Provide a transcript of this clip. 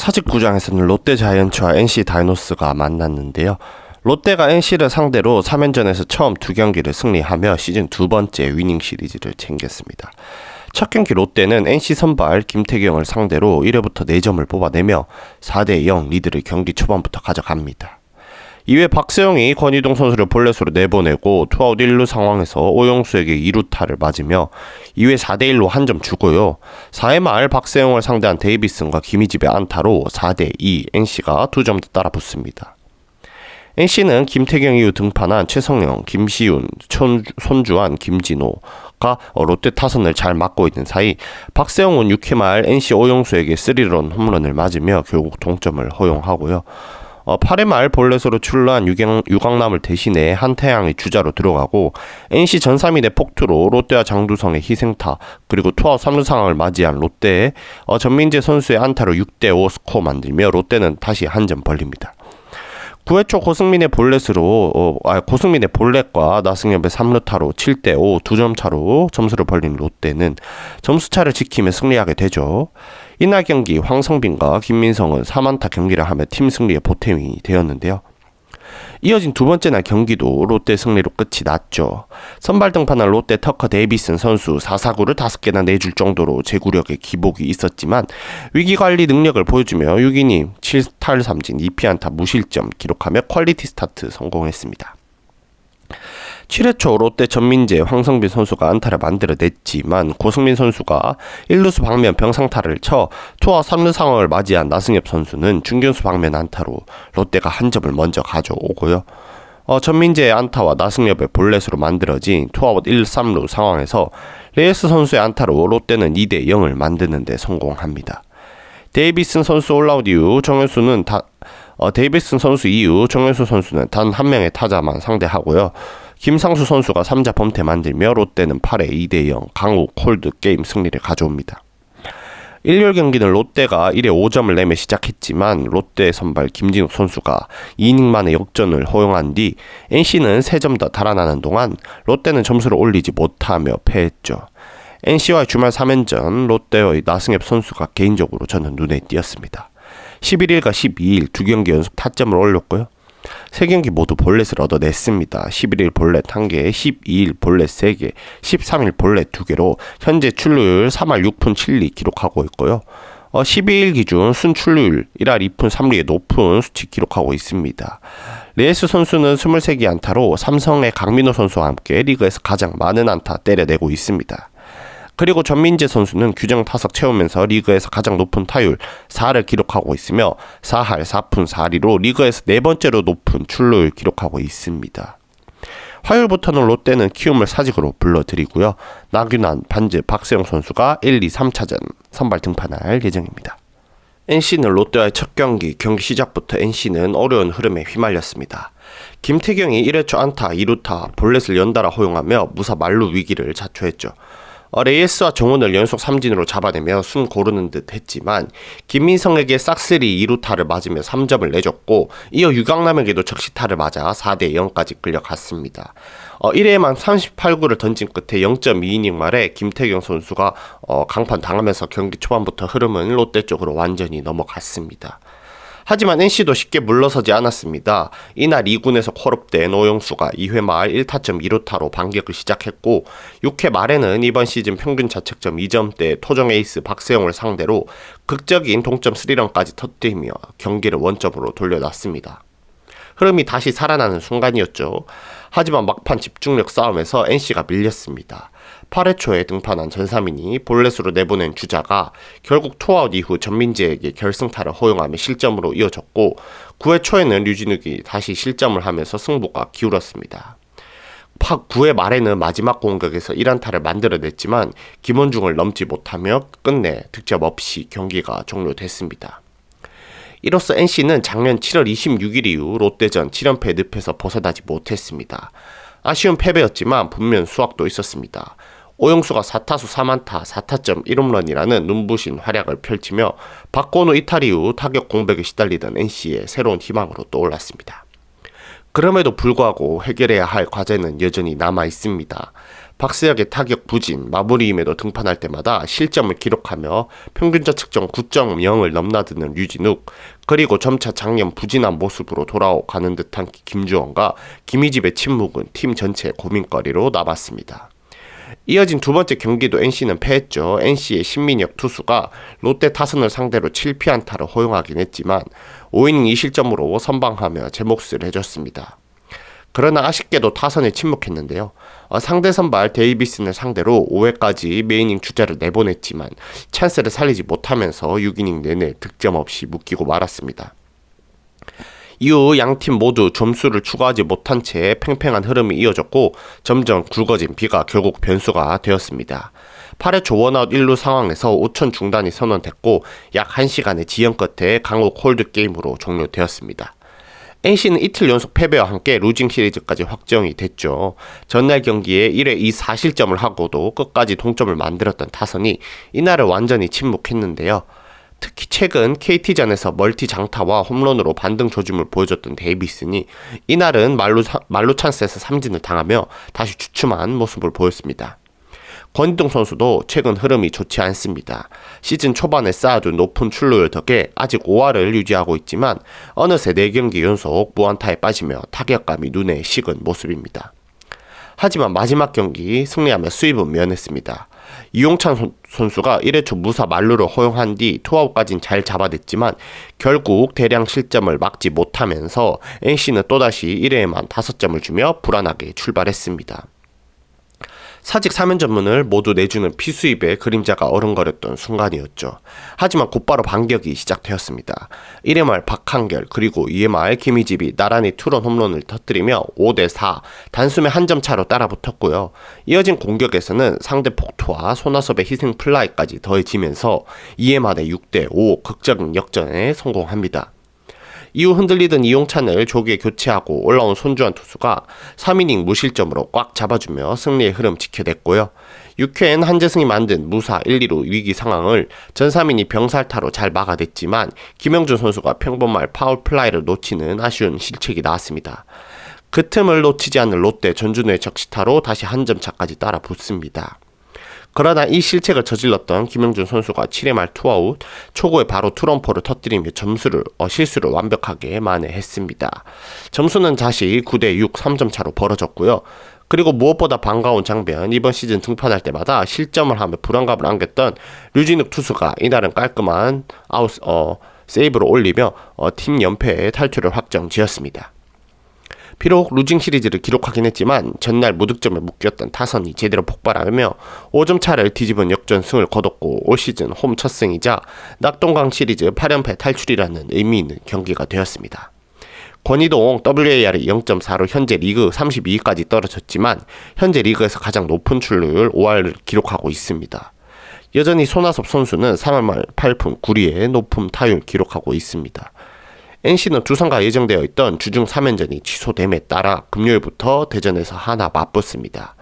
사직구장에서는 롯데자이언츠와 NC 다이노스가 만났는데요. 롯데가 NC를 상대로 3연전에서 처음 2경기를 승리하며 시즌 2번째 위닝 시리즈를 챙겼습니다. 첫 경기 롯데는 NC 선발 김태경을 상대로 1회부터 4점을 뽑아내며 4대0 리드를 경기 초반부터 가져갑니다. 이외 박세영이 권희동 선수를 볼넷으로 내보내고 투아웃 1루 상황에서 오영수에게 2루타를 맞으며 2회 4대1로 한 점 주고요. 4회 말 박세영을 상대한 데이비슨과 김희집의 안타로 4대2 NC가 2점 더 따라붙습니다. NC는 김태경 이후 등판한 최성영, 김시윤, 손주환, 김진호가 롯데 타선을 잘 막고 있는 사이 박세영은 6회 말 NC 오영수에게 3런 홈런을 맞으며 결국 동점을 허용하고요. 8회 말 볼넷으로 출루한 유강남을 대신해 한태양이 주자로 들어가고 NC 전삼인의 폭투로 롯데와 장두성의 희생타 그리고 투아웃 3루 상황을 맞이한 롯데의 전민재 선수의 안타로 6대5 스코어 만들며 롯데는 다시 한 점 벌립니다. 9회 초 고승민의 볼넷과 나승엽의 3루타로 7대5 2점 차로 점수를 벌린 롯데는 점수차를 지키며 승리하게 되죠. 이날 경기 황성빈과 김민성은 3안타 경기를 하며 팀 승리의 보탬이 되었는데요. 이어진 두 번째 날 경기도 롯데 승리로 끝이 났죠. 선발 등판한 롯데 터커 데이비슨 선수 4사구를 5개나 내줄 정도로 제구력에 기복이 있었지만 위기관리 능력을 보여주며 6이닝 7탈 3진 2피안타 무실점 기록하며 퀄리티 스타트 성공했습니다. 7회 초 롯데 전민재, 황성빈 선수가 안타를 만들어냈지만 고승민 선수가 1루수 방면 병상타를 쳐 투아웃 3루 상황을 맞이한 나승엽 선수는 중견수 방면 안타로 롯데가 한 점을 먼저 가져오고요. 전민재의 안타와 나승엽의 볼넷으로 만들어진 투아웃 1, 3루 상황에서 레이스 선수의 안타로 롯데는 2대0을 만드는 데 성공합니다. 데이비슨 선수 올라웃 이후 데이비슨 선수 이후 정현수 선수는 단 한 명의 타자만 상대하고요. 김상수 선수가 3자 범퇴 만들며 롯데는 8회 2대0 강우 콜드 게임 승리를 가져옵니다. 일요일 경기는 롯데가 1회 5점을 내며 시작했지만 롯데 선발 김진욱 선수가 2이닝 만에 역전을 허용한 뒤 NC는 3점 더 달아나는 동안 롯데는 점수를 올리지 못하며 패했죠. NC와의 주말 3연전 롯데의 나승엽 선수가 개인적으로 저는 눈에 띄었습니다. 11일과 12일 2경기 연속 타점을 올렸고요. 3경기 모두 볼넷을 얻어냈습니다. 11일 볼넷 1개, 12일 볼넷 3개, 13일 볼넷 2개로 현재 출루율 3할 6푼 7리 기록하고 있고요. 12일 기준 순출루율 1할 2푼 3리의 높은 수치 기록하고 있습니다. 레이스 선수는 23개 안타로 삼성의 강민호 선수와 함께 리그에서 가장 많은 안타 때려내고 있습니다. 그리고 전민재 선수는 규정 타석 채우면서 리그에서 가장 높은 타율 4를 기록하고 있으며 4할 4푼 4리로 리그에서 네 번째로 높은 출루율 기록하고 있습니다. 화요일부터는 롯데는 키움을 사직으로 불러드리고요. 나균환, 반즈, 박세영 선수가 1, 2, 3차전 선발 등판할 예정입니다. NC는 롯데와의 첫 경기 시작부터 NC는 어려운 흐름에 휘말렸습니다. 김태경이 1회 초 안타, 2루타, 볼넷을 연달아 허용하며 무사 만루 위기를 자초했죠. 레이스와 정훈을 연속 삼진으로 잡아내며 숨 고르는 듯 했지만 김민성에게 싹쓸이 2루타를 맞으며 3점을 내줬고 이어 유강남에게도 적시타를 맞아 4대0까지 끌려갔습니다. 1회에만 38구를 던진 끝에 0.2이닝 말에 김태경 선수가 강판 당하면서 경기 초반부터 흐름은 롯데 쪽으로 완전히 넘어갔습니다. 하지만 NC도 쉽게 물러서지 않았습니다. 이날 2군에서 콜업된 오영수가 2회 말 1타점 2루타로 반격을 시작했고 6회 말에는 이번 시즌 평균 자책점 2점대 토종 에이스 박세영을 상대로 극적인 동점 3런까지 터뜨리며 경기를 원점으로 돌려놨습니다. 흐름이 다시 살아나는 순간이었죠. 하지만 막판 집중력 싸움에서 NC가 밀렸습니다. 8회 초에 등판한 전삼인이 볼넷으로 내보낸 주자가 결국 투아웃 이후 전민재에게 결승타를 허용하며 실점으로 이어졌고 9회 초에는 류진욱이 다시 실점을 하면서 승부가 기울었습니다. 9회 말에는 마지막 공격에서 1안타를 만들어냈지만 김원중을 넘지 못하며 끝내 득점 없이 경기가 종료됐습니다. 이로써 NC는 작년 7월 26일 이후 롯데전 7연패 늪에서 벗어나지 못했습니다. 아쉬운 패배였지만 분명 수확도 있었습니다. 오영수가 4타수 3안타 4타점 1홈런이라는 눈부신 활약을 펼치며 박건우 이탈 이후 타격 공백에 시달리던 NC의 새로운 희망으로 떠올랐습니다. 그럼에도 불구하고 해결해야 할 과제는 여전히 남아 있습니다. 박스혁의 타격 부진, 마무리임에도 등판할 때마다 실점을 기록하며 평균 자책점 9.0을 넘나드는 류진욱, 그리고 점차 작년 부진한 모습으로 돌아가는 듯한 김주원과 김희집의 침묵은 팀 전체의 고민거리로 남았습니다. 이어진 두 번째 경기도 NC는 패했죠. NC의 신민혁 투수가 롯데 타선을 상대로 7피안타를 허용하긴 했지만 5이닝 2실점으로 선방하며 제 몫을 해줬습니다. 그러나 아쉽게도 타선에 침묵했는데요. 상대 선발 데이비슨을 상대로 5회까지 메이닝 주자를 내보냈지만 찬스를 살리지 못하면서 6이닝 내내 득점 없이 묶이고 말았습니다. 이후 양팀 모두 점수를 추가하지 못한 채 팽팽한 흐름이 이어졌고 점점 굵어진 비가 결국 변수가 되었습니다. 8회 초 원아웃 1루 상황에서 우천 중단이 선언됐고 약 1시간의 지연 끝에 강욱 홀드 게임으로 종료되었습니다. NC는 이틀 연속 패배와 함께 루징 시리즈까지 확정이 됐죠. 전날 경기에 1회 2-4실점을 하고도 끝까지 동점을 만들었던 타선이 이날을 완전히 침묵했는데요. 특히 최근 KT전에서 멀티 장타와 홈런으로 반등 조짐을 보여줬던 데이비슨이 이날은 말루 찬스에서 삼진을 당하며 다시 주춤한 모습을 보였습니다. 권희동 선수도 최근 흐름이 좋지 않습니다. 시즌 초반에 쌓아둔 높은 출루율 덕에 아직 5할을 유지하고 있지만 어느새 4경기 연속 무안타에 빠지며 타격감이 눈에 식은 모습입니다. 하지만 마지막 경기 승리하며 수입은 면했습니다. 이용찬 선수가 1회 초 무사 만루를 허용한 뒤 투아웃까지는 잘 잡아냈지만 결국 대량 실점을 막지 못하면서 NC는 또다시 1회에만 5점을 주며 불안하게 출발했습니다. 사직 3연전문을 모두 내주는 피수입에 그림자가 어른거렸던 순간이었죠. 하지만 곧바로 반격이 시작되었습니다. 1회 말 박한결 그리고 2회 말 김희집이 나란히 투런 홈런을 터뜨리며 5대4 단숨에 한 점 차로 따라붙었고요. 이어진 공격에서는 상대 폭투와 손아섭의 희생 플라이까지 더해지면서 2회 만에 6대5 극적인 역전에 성공합니다. 이후 흔들리던 이용찬을 조기에 교체하고 올라온 손주환 투수가 3이닝 무실점으로 꽉 잡아주며 승리의 흐름 지켜냈고요. 6회엔 한재승이 만든 무사 1-2루 위기 상황을 전삼인이 병살타로 잘 막아냈지만 김영준 선수가 평범할 파울 플라이를 놓치는 아쉬운 실책이 나왔습니다. 그 틈을 놓치지 않는 롯데 전준우의 적시타로 다시 한 점 차까지 따라 붙습니다. 그러나 이 실책을 저질렀던 김영준 선수가 7회 말 투아웃, 초구에 바로 투런포를 터뜨리며 실수를 완벽하게 만회했습니다. 점수는 다시 9대6 3점 차로 벌어졌고요. 그리고 무엇보다 반가운 장면, 이번 시즌 등판할 때마다 실점을 하며 불안감을 안겼던 류진욱 투수가 이날은 깔끔한 세이브로 올리며 팀 연패의 탈출을 확정지었습니다. 비록 루징 시리즈를 기록하긴 했지만 전날 무득점에 묶였던 타선이 제대로 폭발하며 5점 차를 뒤집은 역전승을 거뒀고 올 시즌 홈 첫 승이자 낙동강 시리즈 8연패 탈출이라는 의미 있는 경기가 되었습니다. 권희동 WAR이 0.4로 현재 리그 32위까지 떨어졌지만 현재 리그에서 가장 높은 출루율 5할을 기록하고 있습니다. 여전히 손아섭 선수는 3월 말 8푼 9리의 높은 타율 기록하고 있습니다. NC는 두산과 예정되어 있던 주중 3연전이 취소됨에 따라 금요일부터 대전에서 하나 맞붙습니다.